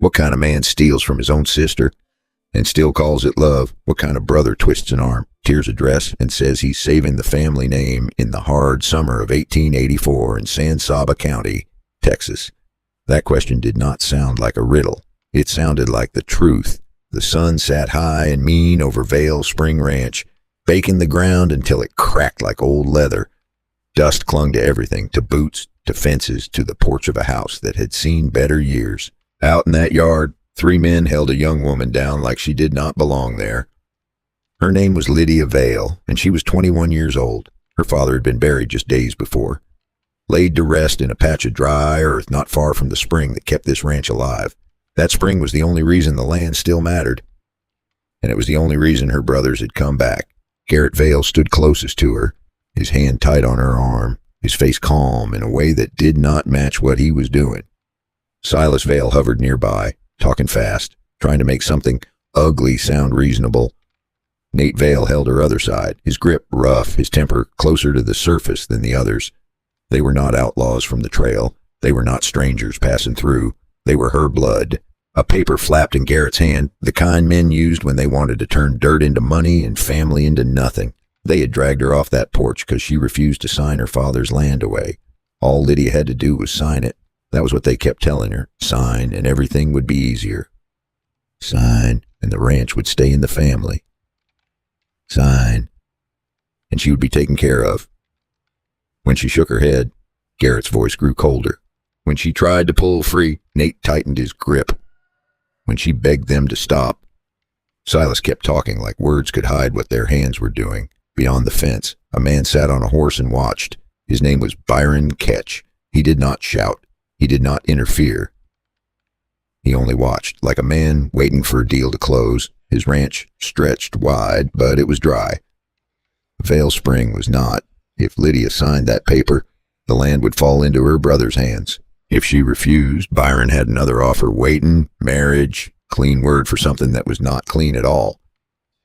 What kind of man steals from his own sister and still calls it love? What kind of brother twists an arm, tears a dress, and says he's saving the family name in the hard summer of 1884 in San Saba County, Texas? That question did not sound like a riddle. It sounded like the truth. The sun sat high and mean over Vale Spring Ranch, baking the ground until it cracked like old leather. Dust clung to everything, to boots, to fences, to the porch of a house that had seen better years. Out in that yard, 3 men held a young woman down like she did not belong there. Her name was Lydia Vale, and she was 21 years old. Her father had been buried just days before, laid to rest in a patch of dry earth not far from the spring that kept this ranch alive. That spring was the only reason the land still mattered, and it was the only reason her brothers had come back. Garrett Vale stood closest to her, his hand tight on her arm, his face calm in a way that did not match what he was doing. Silas Vale hovered nearby, talking fast, trying to make something ugly sound reasonable. Nate Vale held her other side, his grip rough, his temper closer to the surface than the others. They were not outlaws from the trail. They were not strangers passing through. They were her blood. A paper flapped in Garrett's hand, the kind men used when they wanted to turn dirt into money and family into nothing. They had dragged her off that porch because she refused to sign her father's land away. All Lydia had to do was sign it. That was what they kept telling her. Sign, and everything would be easier. Sign, and the ranch would stay in the family. Sign, and she would be taken care of. When she shook her head, Garrett's voice grew colder. When she tried to pull free, Nate tightened his grip. When she begged them to stop, Silas kept talking like words could hide what their hands were doing. Beyond the fence, a man sat on a horse and watched. His name was Byron Ketch. He did not shout. He did not interfere. He only watched, like a man waiting for a deal to close. His ranch stretched wide, but it was dry. Vale Spring was not. If Lydia signed that paper, the land would fall into her brother's hands. If she refused, Byron had another offer waiting, marriage, clean word for something that was not clean at all.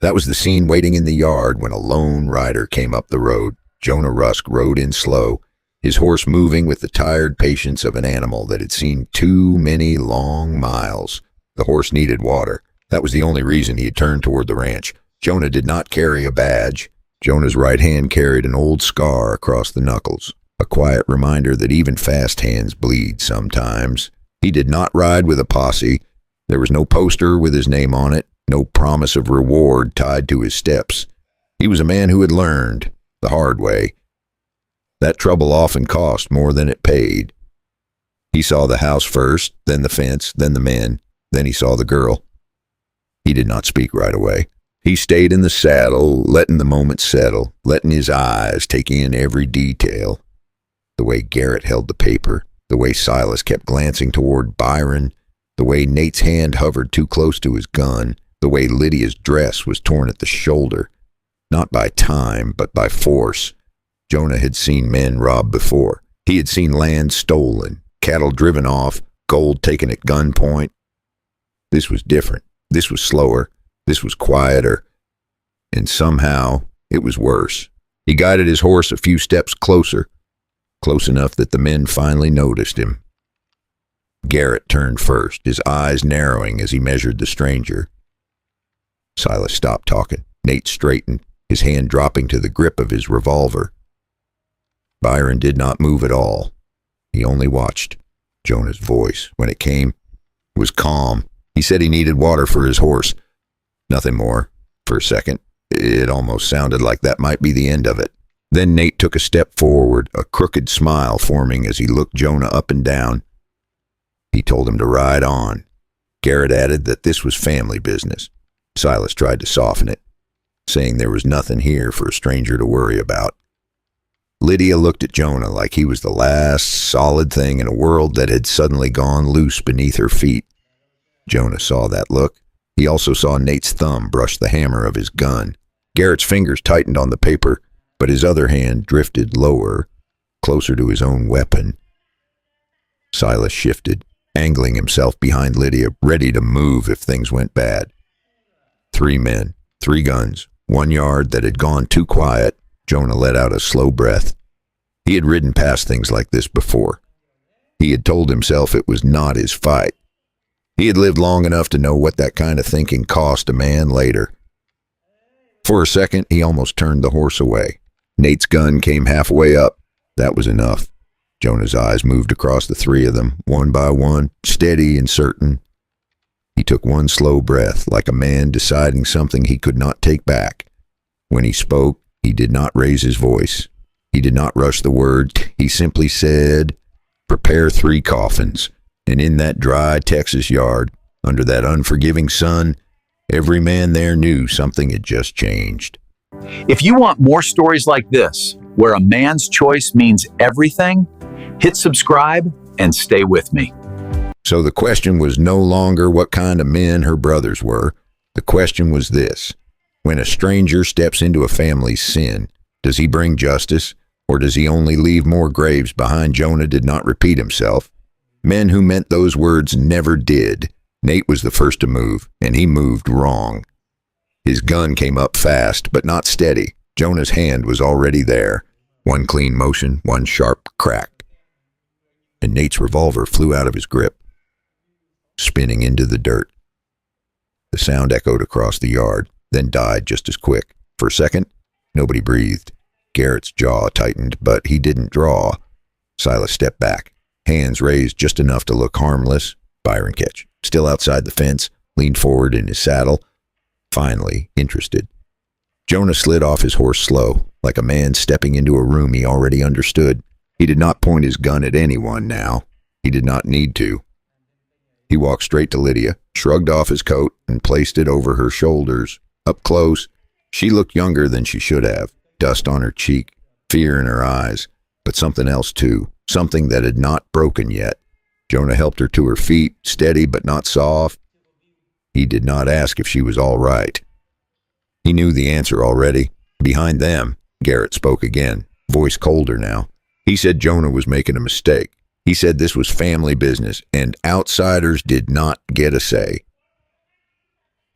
That was the scene waiting in the yard when a lone rider came up the road. Jonah Rusk rode in slow, his horse moving with the tired patience of an animal that had seen too many long miles. The horse needed water. That was the only reason he had turned toward the ranch. Jonah did not carry a badge. Jonah's right hand carried an old scar across the knuckles, a quiet reminder that even fast hands bleed sometimes. He did not ride with a posse. There was no poster with his name on it, no promise of reward tied to his steps. He was a man who had learned the hard way. That trouble often cost more than it paid. He saw the house first, then the fence, then the men, then he saw the girl. He did not speak right away. He stayed in the saddle, letting the moment settle, letting his eyes take in every detail. The way Garrett held the paper, the way Silas kept glancing toward Byron, the way Nate's hand hovered too close to his gun, the way Lydia's dress was torn at the shoulder, not by time, but by force. Jonah had seen men robbed before. He had seen land stolen, cattle driven off, gold taken at gunpoint. This was different. This was slower. This was quieter. And somehow, it was worse. He guided his horse a few steps closer, close enough that the men finally noticed him. Garrett turned first, his eyes narrowing as he measured the stranger. Silas stopped talking. Nate straightened, his hand dropping to the grip of his revolver. Byron did not move at all. He only watched. Jonah's voice, when it came, was calm. He said he needed water for his horse. Nothing more. For a second, it almost sounded like that might be the end of it. Then Nate took a step forward, a crooked smile forming as he looked Jonah up and down. He told him to ride on. Garrett added that this was family business. Silas tried to soften it, saying there was nothing here for a stranger to worry about. Lydia looked at Jonah like he was the last solid thing in a world that had suddenly gone loose beneath her feet. Jonah saw that look. He also saw Nate's thumb brush the hammer of his gun. Garrett's fingers tightened on the paper, but his other hand drifted lower, closer to his own weapon. Silas shifted, angling himself behind Lydia, ready to move if things went bad. 3 men, 3 guns, 1 yard that had gone too quiet. Jonah let out a slow breath. He had ridden past things like this before. He had told himself it was not his fight. He had lived long enough to know what that kind of thinking cost a man later. For a second, he almost turned the horse away. Nate's gun came halfway up. That was enough. Jonah's eyes moved across the three of them, one by one, steady and certain. He took one slow breath, like a man deciding something he could not take back. When he spoke, he did not raise his voice. He did not rush the words. He simply said, "Prepare 3 coffins." And in that dry Texas yard, under that unforgiving sun, every man there knew something had just changed. If you want more stories like this, where a man's choice means everything, hit subscribe and stay with me. So the question was no longer what kind of men her brothers were. The question was this: when a stranger steps into a family's sin, does he bring justice, or does he only leave more graves behind? Jonah did not repeat himself. Men who meant those words never did. Nate was the first to move, and he moved wrong. His gun came up fast, but not steady. Jonah's hand was already there. One clean motion, one sharp crack. And Nate's revolver flew out of his grip, spinning into the dirt. The sound echoed across the yard, then died just as quick. For a second, nobody breathed. Garrett's jaw tightened, but he didn't draw. Silas stepped back, hands raised just enough to look harmless. Byron Ketch, still outside the fence, leaned forward in his saddle, finally interested. Jonah slid off his horse slow, like a man stepping into a room he already understood. He did not point his gun at anyone now. He did not need to. He walked straight to Lydia, shrugged off his coat, and placed it over her shoulders. Up close, she looked younger than she should have. Dust on her cheek, fear in her eyes, but something else too, something that had not broken yet. Jonah helped her to her feet, steady but not soft. He did not ask if she was all right. He knew the answer already. Behind them, Garrett spoke again, voice colder now. He said Jonah was making a mistake. He said this was family business, and outsiders did not get a say.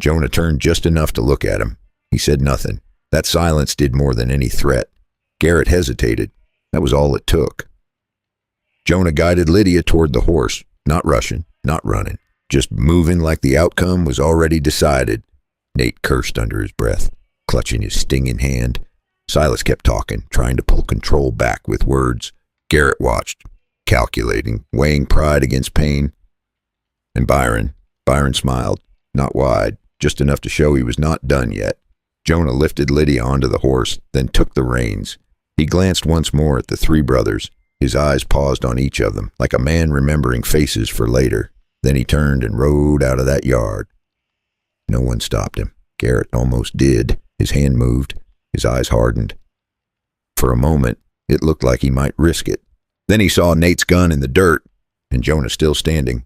Jonah turned just enough to look at him. He said nothing. That silence did more than any threat. Garrett hesitated. That was all it took. Jonah guided Lydia toward the horse, not rushing, not running, just moving like the outcome was already decided. Nate cursed under his breath, clutching his stinging hand. Silas kept talking, trying to pull control back with words. Garrett watched, calculating, weighing pride against pain. And Byron smiled, not wide, just enough to show he was not done yet. Jonah lifted Lydia onto the horse, then took the reins. He glanced once more at the 3 brothers. His eyes paused on each of them, like a man remembering faces for later. Then he turned and rode out of that yard. No one stopped him. Garrett almost did. His hand moved. His eyes hardened. For a moment, it looked like he might risk it. Then he saw Nate's gun in the dirt, and Jonah still standing.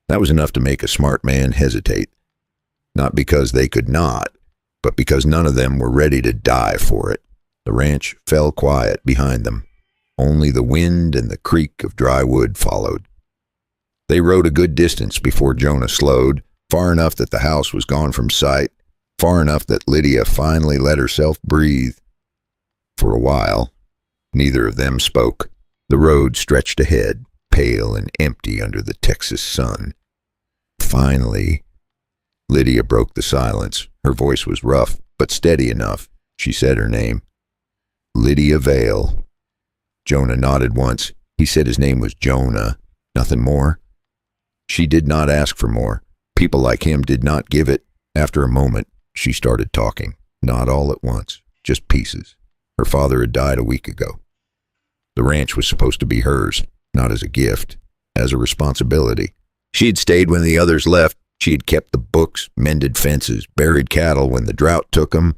That was enough to make a smart man hesitate. Not because they could not, but because none of them were ready to die for it. The ranch fell quiet behind them. Only the wind and the creak of dry wood followed. They rode a good distance before Jonah slowed, far enough that the house was gone from sight, far enough that Lydia finally let herself breathe. For a while, neither of them spoke. The road stretched ahead, pale and empty under the Texas sun. Finally, Lydia broke the silence. Her voice was rough, but steady enough. She said her name. Lydia Vale. Jonah nodded once. He said his name was Jonah. Nothing more. She did not ask for more. People like him did not give it. After a moment, she started talking. Not all at once, just pieces. Her father had died a week ago. The ranch was supposed to be hers, not as a gift, as a responsibility. She had stayed when the others left. She had kept the books, mended fences, buried cattle when the drought took them.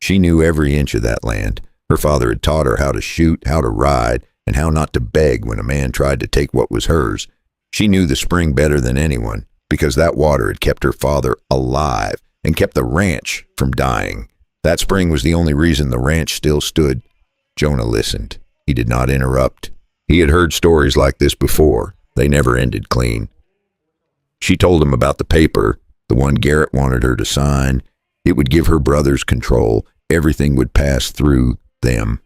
She knew every inch of that land. Her father had taught her how to shoot, how to ride, and how not to beg when a man tried to take what was hers. She knew the spring better than anyone, because that water had kept her father alive and kept the ranch from dying. That spring was the only reason the ranch still stood. Jonah listened. He did not interrupt. He had heard stories like this before. They never ended clean. She told him about the paper, the one Garrett wanted her to sign. It would give her brothers control. Everything would pass through them.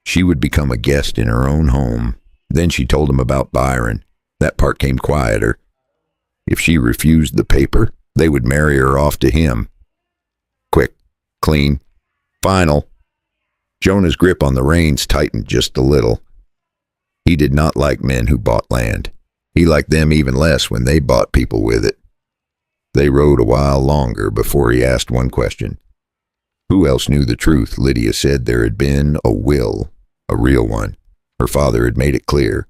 She would become a guest in her own home. Then she told him about Byron. That part came quieter. If she refused the paper, they would marry her off to him. Quick, clean, final. Jonah's grip on the reins tightened just a little. He did not like men who bought land. He liked them even less when they bought people with it. They rode a while longer before he asked one question. Who else knew the truth? Lydia said there had been a will, a real one. Her father had made it clear.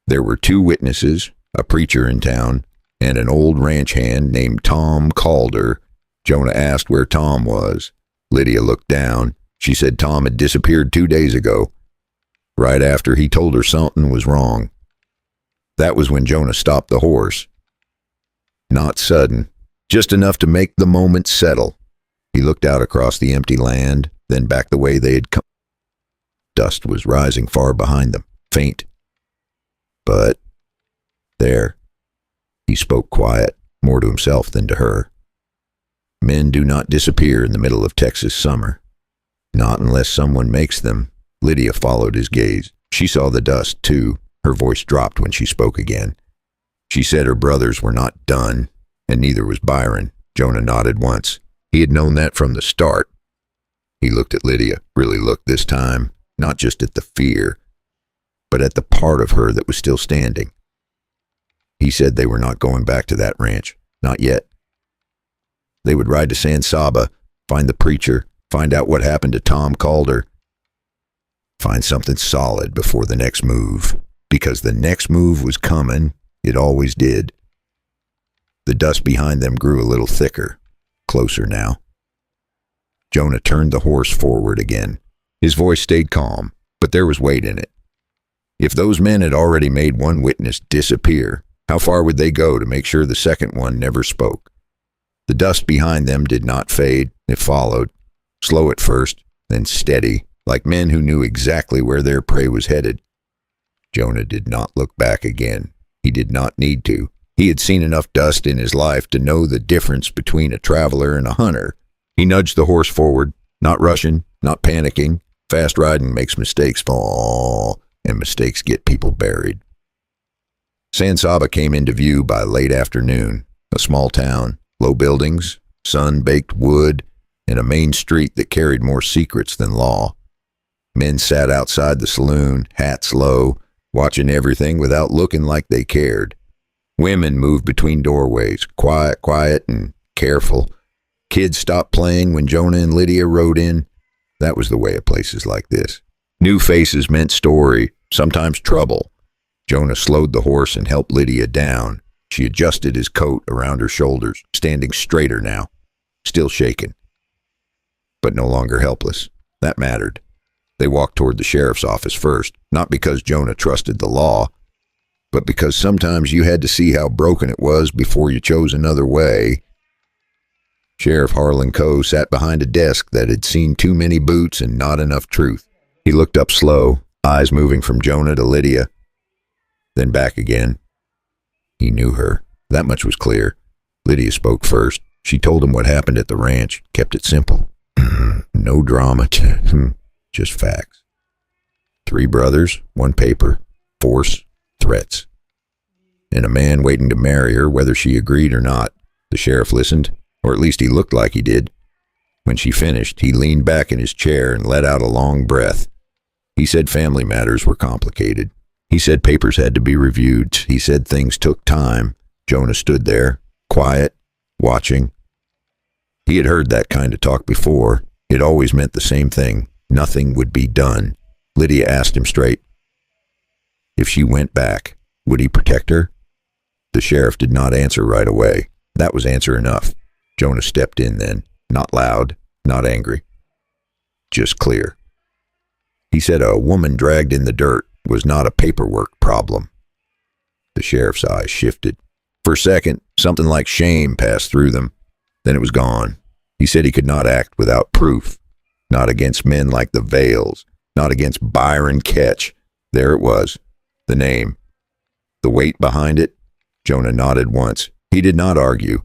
There were 2 witnesses, a preacher in town, and an old ranch hand named Tom Calder. Jonah asked where Tom was. Lydia looked down. She said Tom had disappeared 2 days ago, right after he told her something was wrong. That was when Jonah stopped the horse. Not sudden, just enough to make the moment settle. He looked out across the empty land, then back the way they had come. Dust was rising far behind them, faint. But there, he spoke quiet, more to himself than to her. Men do not disappear in the middle of Texas summer. Not unless someone makes them. Lydia followed his gaze. She saw the dust, too. Her voice dropped when she spoke again. She said her brothers were not done, and neither was Byron. Jonah nodded once. He had known that from the start. He looked at Lydia, really looked this time, not just at the fear, but at the part of her that was still standing. He said they were not going back to that ranch, not yet. They would ride to San Saba, find the preacher, find out what happened to Tom Calder, find something solid before the next move, because the next move was coming. It always did. The dust behind them grew a little thicker, closer now. Jonah turned the horse forward again. His voice stayed calm, but there was weight in it. If those men had already made one witness disappear, how far would they go to make sure the second one never spoke? The dust behind them did not fade. It followed, slow at first, then steady, like men who knew exactly where their prey was headed. Jonah did not look back again. He did not need to. He had seen enough dust in his life to know the difference between a traveler and a hunter. He nudged the horse forward, not rushing, not panicking. Fast riding makes mistakes fall, and mistakes get people buried. San Saba came into view by late afternoon. A small town, low buildings, sun-baked wood, and a main street that carried more secrets than law. Men sat outside the saloon, hats low, watching everything without looking like they cared. Women moved between doorways, quiet and careful. Kids stopped playing when Jonah and Lydia rode in. That was the way of places like this. New faces meant story, sometimes trouble. Jonah slowed the horse and helped Lydia down. She adjusted his coat around her shoulders, standing straighter now, still shaken, but no longer helpless. That mattered. They walked toward the sheriff's office first, not because Jonah trusted the law, but because sometimes you had to see how broken it was before you chose another way. Sheriff Harlan Coe sat behind a desk that had seen too many boots and not enough truth. He looked up slow, eyes moving from Jonah to Lydia, then back again. He knew her. That much was clear. Lydia spoke first. She told him what happened at the ranch, kept it simple. No drama, just facts. 3 brothers, 1 paper, force, threats, and a man waiting to marry her whether she agreed or not. The sheriff listened, or at least he looked like he did. When she finished, he leaned back in his chair and let out a long breath. He said family matters were complicated. He said papers had to be reviewed. He said things took time. Jonah stood there, quiet, watching. He had heard that kind of talk before. It always meant the same thing. Nothing would be done. Lydia asked him straight. If she went back, would he protect her? The sheriff did not answer right away. That was answer enough. Jonah stepped in then, not loud, not angry, just clear. He said a woman dragged in the dirt was not a paperwork problem. The sheriff's eyes shifted. For a second, something like shame passed through them. Then it was gone. He said he could not act without proof. Not against men like the Vales. Not against Byron Ketch. There it was. The name. The weight behind it. Jonah nodded once. He did not argue.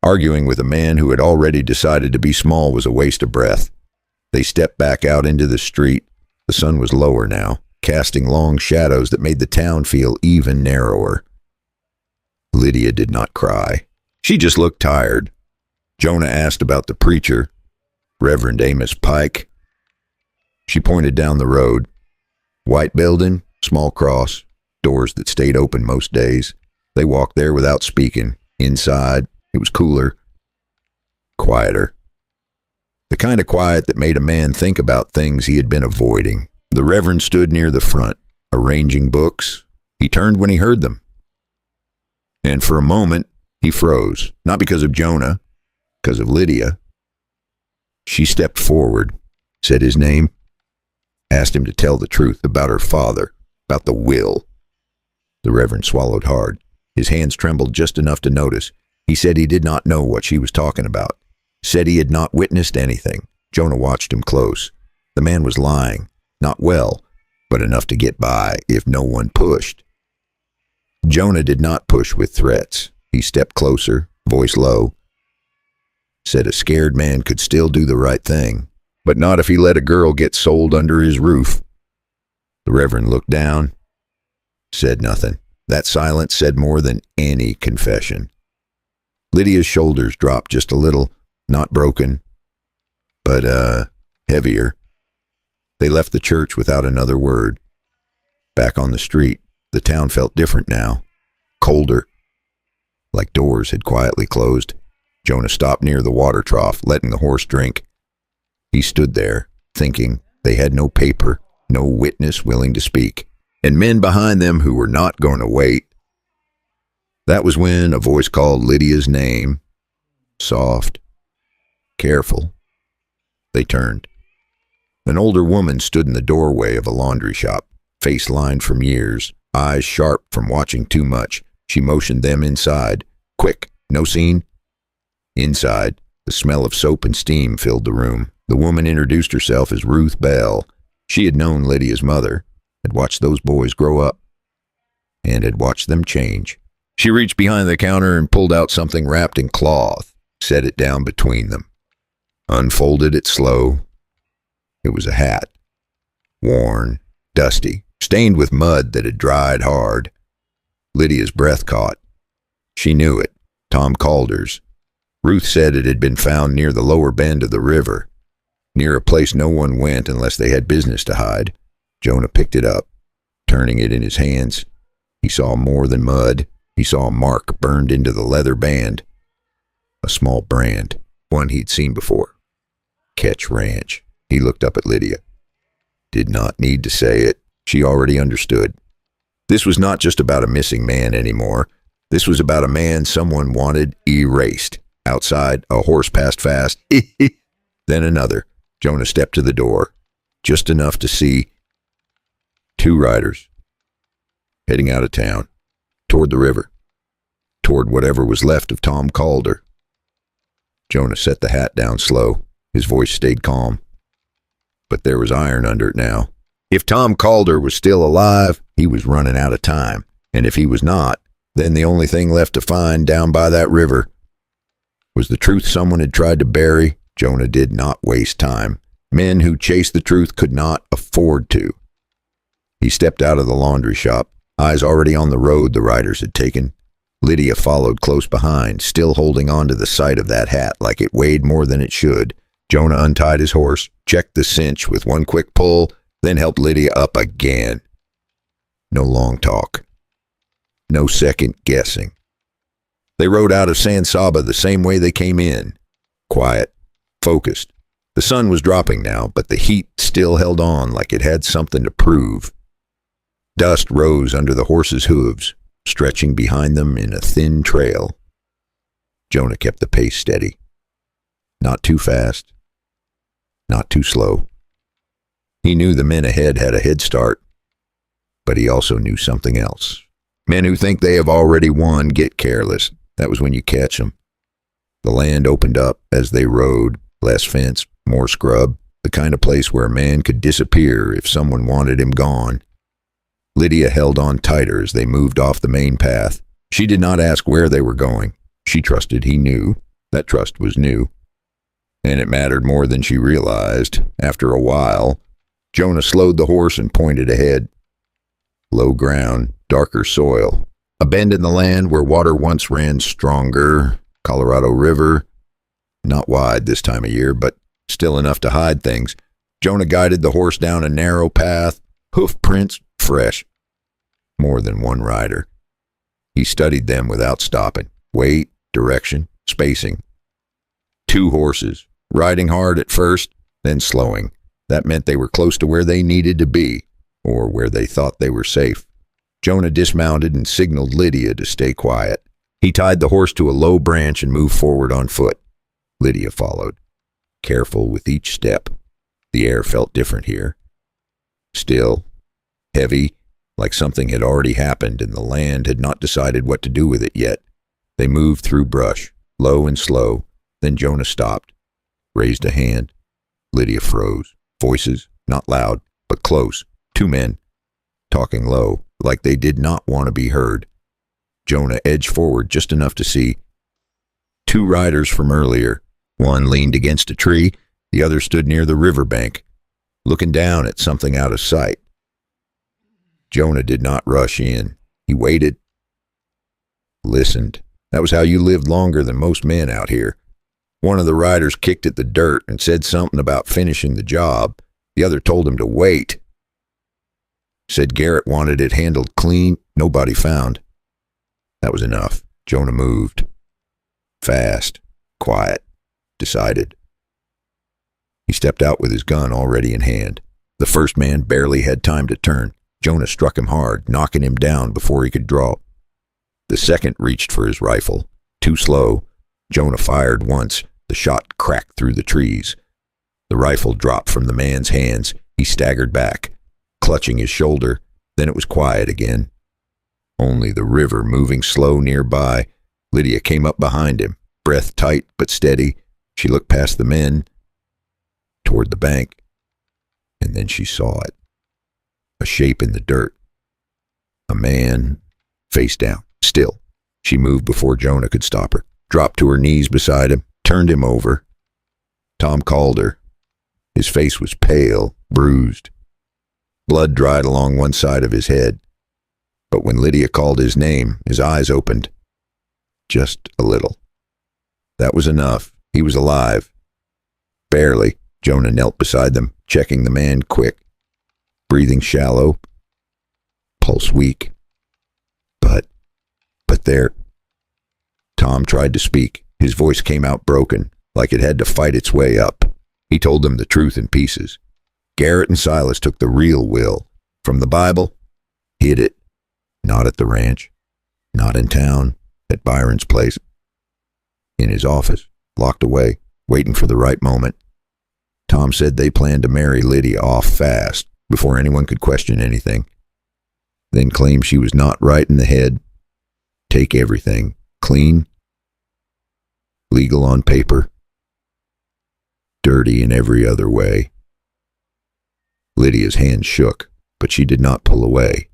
Arguing with a man who had already decided to be small was a waste of breath. They stepped back out into the street. The sun was lower now, casting long shadows that made the town feel even narrower. Lydia did not cry. She just looked tired. Jonah asked about the preacher, Reverend Amos Pike. She pointed down the road. White building, small cross, doors that stayed open most days. They walked there without speaking. Inside, it was cooler, quieter. The kind of quiet that made a man think about things he had been avoiding. The Reverend stood near the front, arranging books. He turned when he heard them. And for a moment, he froze. Not because of Jonah, because of Lydia. She stepped forward, said his name, asked him to tell the truth about her father, about the will. The Reverend swallowed hard. His hands trembled just enough to notice. He said he did not know what she was talking about. Said he had not witnessed anything. Jonah watched him close. The man was lying. Not well, but enough to get by if no one pushed. Jonah did not push with threats. He stepped closer, voice low. Said a scared man could still do the right thing, but not if he let a girl get sold under his roof. The Reverend looked down, said nothing. That silence said more than any confession. Lydia's shoulders dropped just a little, not broken, but heavier. They left the church without another word. Back on the street, the town felt different now, colder, like doors had quietly closed. Jonah stopped near the water trough, letting the horse drink. He stood there, thinking. They had no paper, no witness willing to speak, and men behind them who were not going to wait. That was when a voice called Lydia's name, soft, careful. They turned. An older woman stood in the doorway of a laundry shop, face lined from years, eyes sharp from watching too much. She motioned them inside. Quick, no scene? Inside, the smell of soap and steam filled the room. The woman introduced herself as Ruth Bell. She had known Lydia's mother, had watched those boys grow up, and had watched them change. She reached behind the counter and pulled out something wrapped in cloth, set it down between them, unfolded it slow. It was a hat, worn, dusty, stained with mud that had dried hard. Lydia's breath caught. She knew it. Tom Calder's. Ruth said it had been found near the lower bend of the river, near a place no one went unless they had business to hide. Jonah picked it up, turning it in his hands. He saw more than mud. He saw a mark burned into the leather band. A small brand, one he'd seen before. Ketch Ranch. He looked up at Lydia. Did not need to say it. She already understood. This was not just about a missing man anymore. This was about a man someone wanted erased. Outside, a horse passed fast. Then another. Jonah stepped to the door, just enough to see two riders heading out of town, toward the river, toward whatever was left of Tom Calder. Jonah set the hat down slow. His voice stayed calm. But there was iron under it now. If Tom Calder was still alive, he was running out of time. And if he was not, then the only thing left to find down by that river was the truth someone had tried to bury. Jonah did not waste time. Men who chased the truth could not afford to. He stepped out of the laundry shop, eyes already on the road the riders had taken. Lydia followed close behind, still holding on to the sight of that hat like it weighed more than it should. Jonah untied his horse, checked the cinch with one quick pull, then helped Lydia up again. No long talk. No second guessing. They rode out of San Saba the same way they came in. Quiet, focused. The sun was dropping now, but the heat still held on like it had something to prove. Dust rose under the horses' hooves, stretching behind them in a thin trail. Jonah kept the pace steady. Not too fast. Not too slow. He knew the men ahead had a head start, but he also knew something else. Men who think they have already won get careless. That was when you catch them. The land opened up as they rode, less fence, more scrub, the kind of place where a man could disappear if someone wanted him gone. Lydia held on tighter as they moved off the main path. She did not ask where they were going. She trusted he knew. That trust was new. And it mattered more than she realized. After a while, Jonah slowed the horse and pointed ahead. Low ground, darker soil. A bend in the land where water once ran stronger. Colorado River. Not wide this time of year, but still enough to hide things. Jonah guided the horse down a narrow path, hoof prints fresh. More than one rider. He studied them without stopping. Weight, direction, spacing. 2 horses, riding hard at first, then slowing. That meant they were close to where they needed to be, or where they thought they were safe. Jonah dismounted and signaled Lydia to stay quiet. He tied the horse to a low branch and moved forward on foot. Lydia followed, careful with each step. The air felt different here. Still, heavy, like something had already happened and the land had not decided what to do with it yet. They moved through brush, low and slow. Then Jonah stopped, raised a hand. Lydia froze. Voices, not loud, but close. 2 men, talking low, like they did not want to be heard. Jonah edged forward just enough to see 2 riders from earlier. One leaned against a tree, the other stood near the riverbank, looking down at something out of sight. Jonah did not rush in. He waited, listened. That was how you lived longer than most men out here. One of the riders kicked at the dirt and said something about finishing the job. The other told him to wait. Said Garrett wanted it handled clean. Nobody found. That was enough. Jonah moved. Fast, quiet, decided. He stepped out with his gun already in hand. The first man barely had time to turn. Jonah struck him hard, knocking him down before he could draw. The second reached for his rifle. Too slow. Jonah fired once. The shot cracked through the trees. The rifle dropped from the man's hands. He staggered back, clutching his shoulder. Then it was quiet again. Only the river moving slow nearby. Lydia came up behind him, breath tight but steady. She looked past the men, toward the bank, and then she saw it. A shape in the dirt. A man, face down, still. She moved before Jonah could stop her, dropped to her knees beside him, turned him over. Tom called her. His face was pale, bruised. Blood dried along one side of his head. But when Lydia called his name, his eyes opened. Just a little. That was enough. He was alive. Barely. Jonah knelt beside them, checking the man quick. Breathing shallow. Pulse weak. But there. Tom tried to speak. His voice came out broken, like it had to fight its way up. He told them the truth in pieces. Garrett and Silas took the real will from the Bible, hid it. Not at the ranch, not in town, at Byron's place. In his office, locked away, waiting for the right moment. Tom said they planned to marry Lydia off fast, before anyone could question anything. Then claim she was not right in the head. Take everything, clean, legal on paper, dirty in every other way. Lydia's hand shook, but she did not pull away.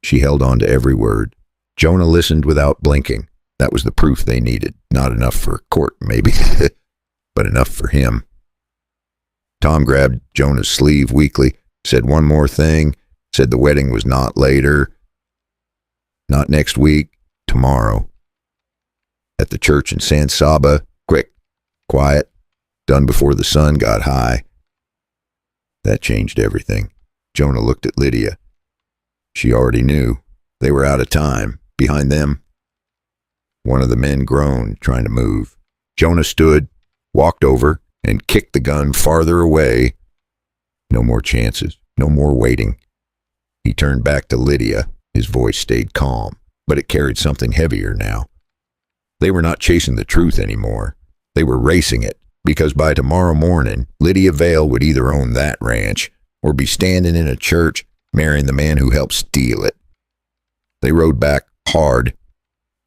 She held on to every word. Jonah listened without blinking. That was the proof they needed. Not enough for court, maybe, but enough for him. Tom grabbed Jonah's sleeve weakly, said one more thing, said the wedding was not later, not next week, tomorrow. At the church in San Saba, quick, quiet, done before the sun got high. That changed everything. Jonah looked at Lydia. She already knew. They were out of time. Behind them, one of the men groaned, trying to move. Jonah stood, walked over, and kicked the gun farther away. No more chances. No more waiting. He turned back to Lydia. His voice stayed calm, but it carried something heavier now. They were not chasing the truth anymore. They were racing it, because by tomorrow morning, Lydia Vale would either own that ranch or be standing in a church marrying the man who helped steal it. They rode back hard,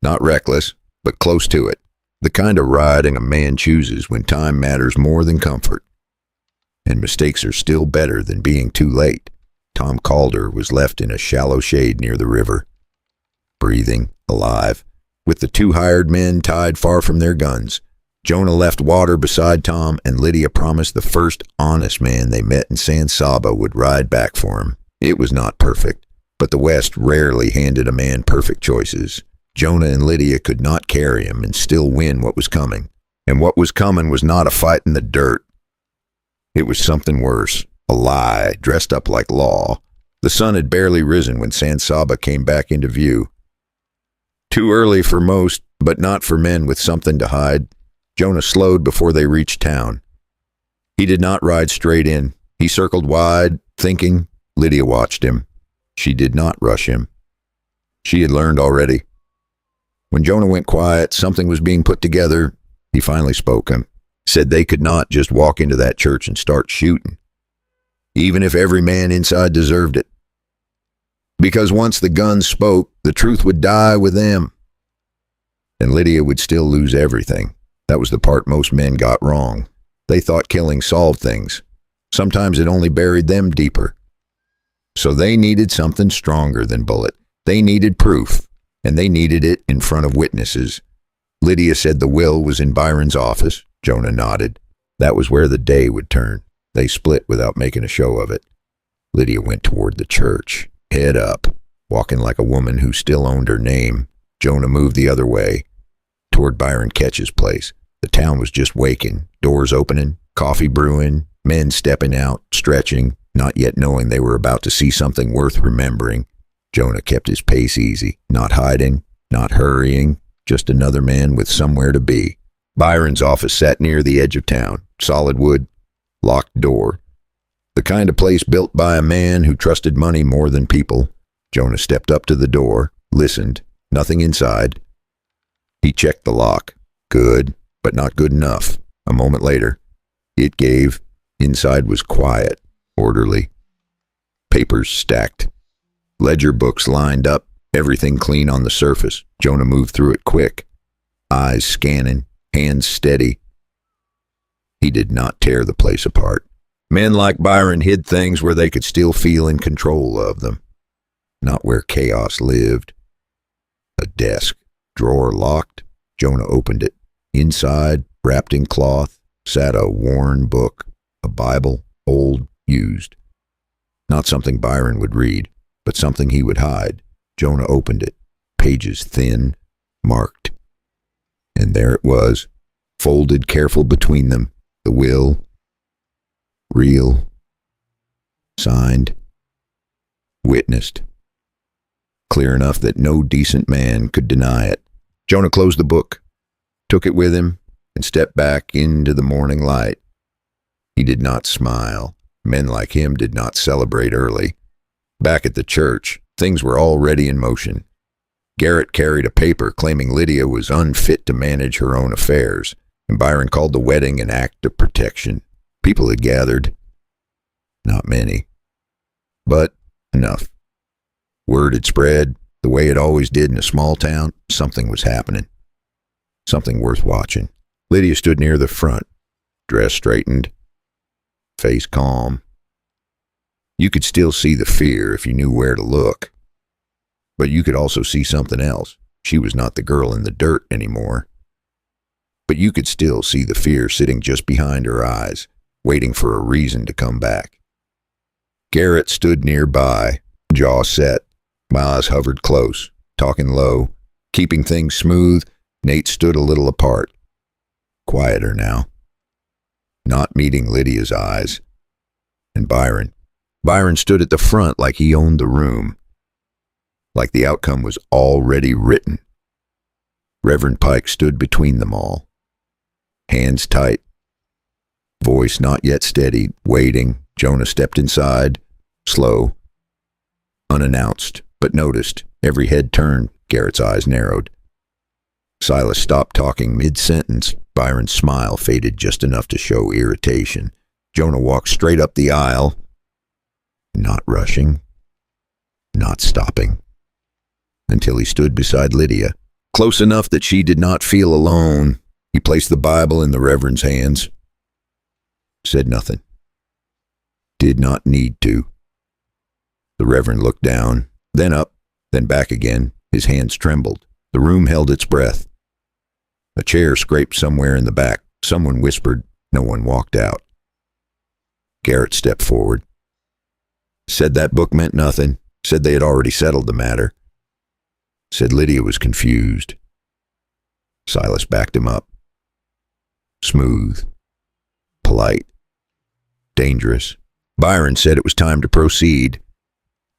not reckless, but close to it, the kind of riding a man chooses when time matters more than comfort. And mistakes are still better than being too late. Tom Calder was left in a shallow shade near the river, breathing, alive, with the 2 hired men tied far from their guns. Jonah left water beside Tom, and Lydia promised the first honest man they met in San Saba would ride back for him. It was not perfect. But the West rarely handed a man perfect choices. Jonah and Lydia could not carry him and still win what was coming. And what was coming was not a fight in the dirt. It was something worse, a lie dressed up like law. The sun had barely risen when San Saba came back into view. Too early for most, but not for men with something to hide. Jonah slowed before they reached town. He did not ride straight in. He circled wide, thinking. Lydia watched him. She did not rush him. She had learned already. When Jonah went quiet, something was being put together. He finally spoke him. Said they could not just walk into that church and start shooting, even if every man inside deserved it. Because once the guns spoke, the truth would die with them. And Lydia would still lose everything. That was the part most men got wrong. They thought killing solved things. Sometimes it only buried them deeper. So they needed something stronger than bullet. They needed proof, and they needed it in front of witnesses. Lydia said the will was in Byron's office. Jonah nodded. That was where the day would turn. They split without making a show of it. Lydia went toward the church, head up, walking like a woman who still owned her name. Jonah moved the other way, toward Byron Ketch's place. The town was just waking, doors opening, coffee brewing, men stepping out, stretching, not yet knowing they were about to see something worth remembering. Jonah kept his pace easy, not hiding, not hurrying, just another man with somewhere to be. Byron's office sat near the edge of town, solid wood, locked door. The kind of place built by a man who trusted money more than people. Jonah stepped up to the door, listened, nothing inside. He checked the lock. Good, but not good enough. A moment later, it gave. Inside was quiet, orderly. Papers stacked. Ledger books lined up, everything clean on the surface. Jonah moved through it quick, eyes scanning, hands steady. He did not tear the place apart. Men like Byron hid things where they could still feel in control of them, not where chaos lived. A desk, drawer locked. Jonah opened it. Inside, wrapped in cloth, sat a worn book, a Bible, old, used. Not something Byron would read, but something he would hide. Jonah opened it, pages thin, marked. And there it was, folded careful between them, the will, real, signed, witnessed. Clear enough that no decent man could deny it. Jonah closed the book, took it with him, and stepped back into the morning light. He did not smile. Men like him did not celebrate early. Back at the church, things were already in motion. Garrett carried a paper claiming Lydia was unfit to manage her own affairs, and Byron called the wedding an act of protection. People had gathered. Not many, but enough. Word had spread, the way it always did in a small town. Something was happening. Something worth watching. Lydia stood near the front, dress straightened, face calm. You could still see the fear if you knew where to look. But you could also see something else. She was not the girl in the dirt anymore. But you could still see the fear sitting just behind her eyes, waiting for a reason to come back. Garrett stood nearby, jaw set. My eyes hovered close, talking low, keeping things smooth. Nate stood a little apart, quieter now, not meeting Lydia's eyes. And Byron stood at the front like he owned the room, like the outcome was already written. Reverend Pike stood between them all, hands tight, voice not yet steady, waiting. Jonah stepped inside, slow, unannounced, but noticed. Every head turned. Garrett's eyes narrowed. Silas stopped talking mid-sentence. Byron's smile faded just enough to show irritation. Jonah walked straight up the aisle, not rushing, not stopping, until he stood beside Lydia, close enough that she did not feel alone. He placed the Bible in the Reverend's hands, said nothing, did not need to. The Reverend looked down, then up, then back again. His hands trembled. The room held its breath. A chair scraped somewhere in the back. Someone whispered. No one walked out. Garrett stepped forward. Said that book meant nothing. Said they had already settled the matter. Said Lydia was confused. Silas backed him up. Smooth. Polite. Dangerous. Byron said it was time to proceed,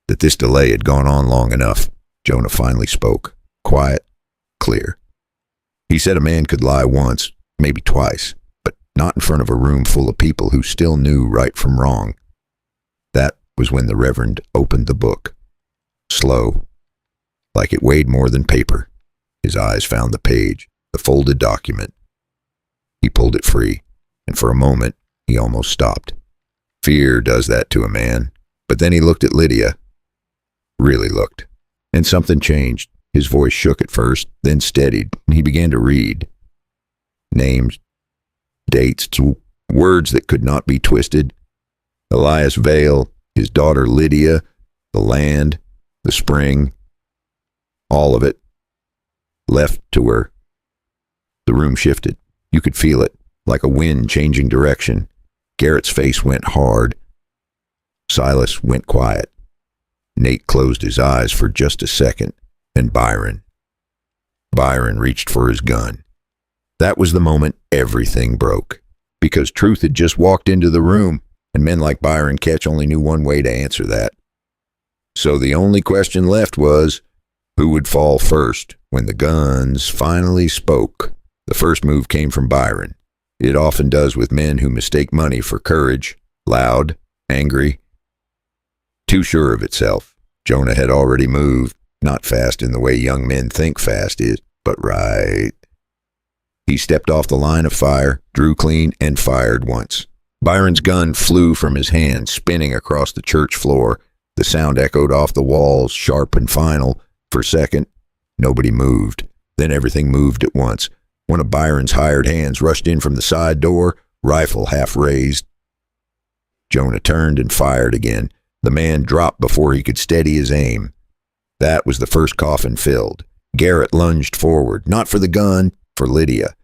that this delay had gone on long enough. Jonah finally spoke. Quiet. Clear. He said a man could lie once, maybe twice, but not in front of a room full of people who still knew right from wrong. That was when the Reverend opened the book. Slow. Like it weighed more than paper. His eyes found the page, the folded document. He pulled it free, and for a moment, he almost stopped. Fear does that to a man. But then he looked at Lydia. Really looked. And something changed. His voice shook at first, then steadied, and he began to read. Names, dates, words that could not be twisted. Elias Vale, his daughter Lydia, the land, the spring, all of it, left to her. The room shifted. You could feel it, like a wind changing direction. Garrett's face went hard. Silas went quiet. Nate closed his eyes for just a second. And Byron. Byron reached for his gun. That was the moment everything broke. Because truth had just walked into the room, and men like Byron Ketch only knew one way to answer that. So the only question left was, who would fall first? When the guns finally spoke, the first move came from Byron. It often does with men who mistake money for courage, loud, angry, too sure of itself. Jonah had already moved, not fast in the way young men think fast is, but right. He stepped off the line of fire, drew clean, and fired once. Byron's gun flew from his hand, spinning across the church floor. The sound echoed off the walls, sharp and final. For a second, nobody moved. Then everything moved at once. One of Byron's hired hands rushed in from the side door, rifle half raised. Jonah turned and fired again. The man dropped before he could steady his aim. That was the first coffin filled. Garrett lunged forward, not for the gun, for Lydia.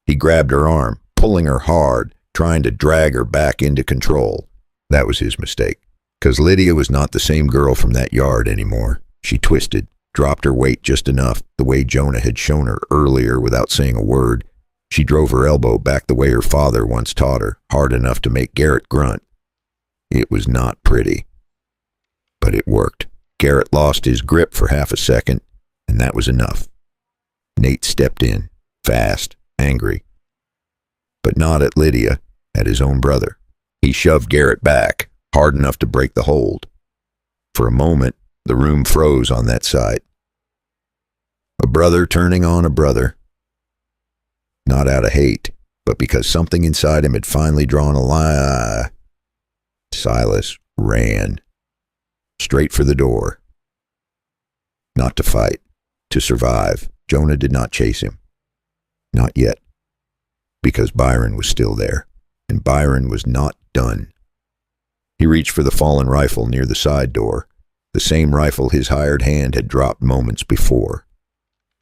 He grabbed her arm, pulling her hard, trying to drag her back into control. That was his mistake, because Lydia was not the same girl from that yard anymore. She twisted, dropped her weight just enough, the way Jonah had shown her earlier without saying a word. She drove her elbow back the way her father once taught her, hard enough to make Garrett grunt. It was not pretty, but it worked. Garrett lost his grip for half a second, and that was enough. Nate stepped in, fast, angry. But not at Lydia, at his own brother. He shoved Garrett back, hard enough to break the hold. For a moment, the room froze on that side. A brother turning on a brother. Not out of hate, but because something inside him had finally drawn a line. Silas ran. Straight for the door. Not to fight, to survive. Jonah did not chase him. Not yet. Because Byron was still there, and Byron was not done. He reached for the fallen rifle near the side door, the same rifle his hired hand had dropped moments before.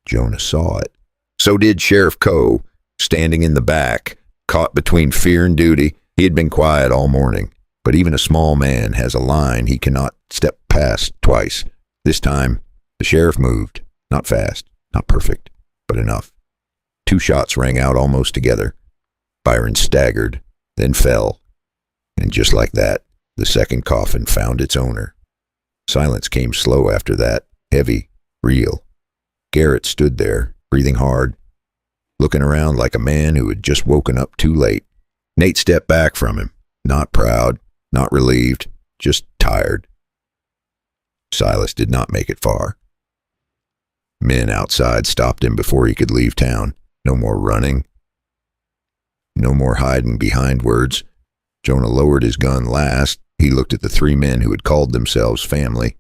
Jonah saw it. So did Sheriff Coe, standing in the back, caught between fear and duty. He had been quiet all morning. But even a small man has a line he cannot step past twice. This time, the sheriff moved. Not fast, not perfect, but enough. 2 shots rang out almost together. Byron staggered, then fell. And just like that, the second coffin found its owner. Silence came slow after that, heavy, real. Garrett stood there, breathing hard, looking around like a man who had just woken up too late. Nate stepped back from him, not proud, not relieved, just tired. Silas did not make it far. Men outside stopped him before he could leave town. No more running. No more hiding behind words. Jonah lowered his gun last. He looked at the 3 men who had called themselves family.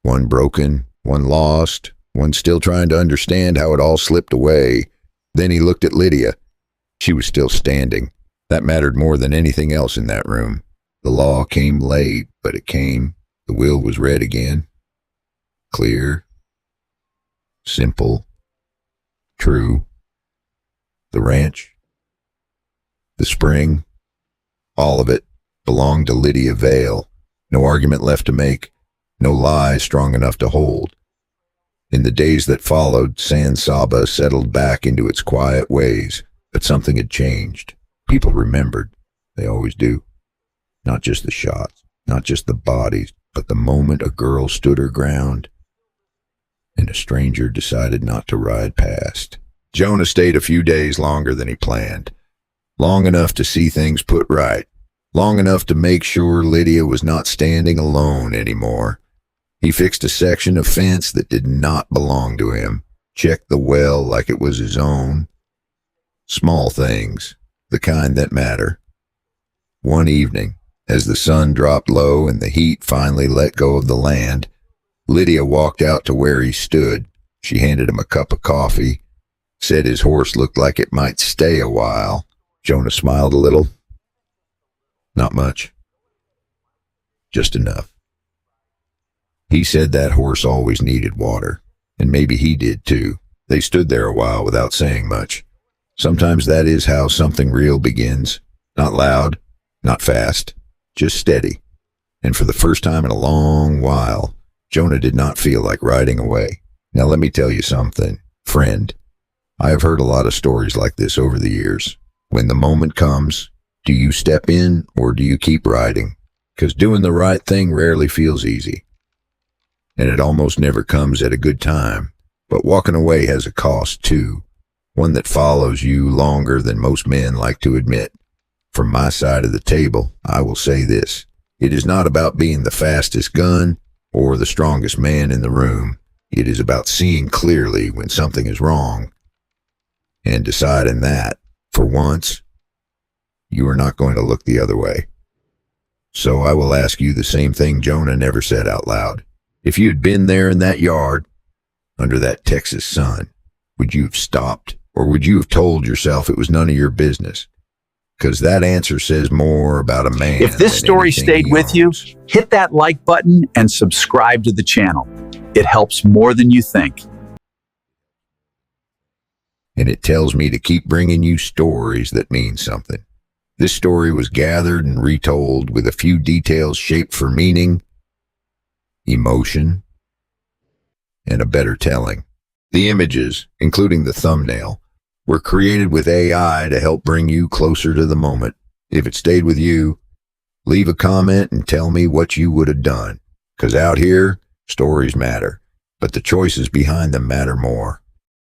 One broken, one lost, one still trying to understand how it all slipped away. Then he looked at Lydia. She was still standing. That mattered more than anything else in that room. The law came late, but it came. The will was read again. Clear. Simple. True. The ranch. The spring. All of it belonged to Lydia Vale. No argument left to make. no lie strong enough to hold. In the days that followed, San Saba settled back into its quiet ways, but something had changed. People remembered. They always do. Not just the shots, not just the bodies, but the moment a girl stood her ground and a stranger decided not to ride past. Jonah stayed a few days longer than he planned. Long enough to see things put right. Long enough to make sure Lydia was not standing alone anymore. He fixed a section of fence that did not belong to him, checked the well like it was his own. Small things, the kind that matter. One evening, as the sun dropped low and the heat finally let go of the land, Lydia walked out to where he stood. She handed him a cup of coffee, said his horse looked like it might stay a while. Jonah smiled a little. Not much. Just enough. He said that horse always needed water, and maybe he did too. They stood there a while without saying much. Sometimes that is how something real begins. Not loud, not fast, just steady. And for the first time in a long while, Jonah did not feel like riding away. Now let me tell you something, friend. I have heard a lot of stories like this over the years. When the moment comes, do you step in or do you keep riding? Because doing the right thing rarely feels easy. And it almost never comes at a good time. But walking away has a cost too. One that follows you longer than most men like to admit. From my side of the table, I will say this. It is not about being the fastest gun or the strongest man in the room. It is about seeing clearly when something is wrong and deciding that, for once, you are not going to look the other way. So I will ask you the same thing Jonah never said out loud. If you had been there in that yard, under that Texas sun, would you have stopped, or would you have told yourself it was none of your business? Because that answer says more about a man. If this story stayed with you, hit that like button and subscribe to the channel. It helps more than you think. And it tells me to keep bringing you stories that mean something. This story was gathered and retold with a few details shaped for meaning, emotion, and a better telling. The images, including the thumbnail, were created with AI to help bring you closer to the moment. If it stayed with you, leave a comment and tell me what you would have done. Because out here, stories matter, but the choices behind them matter more.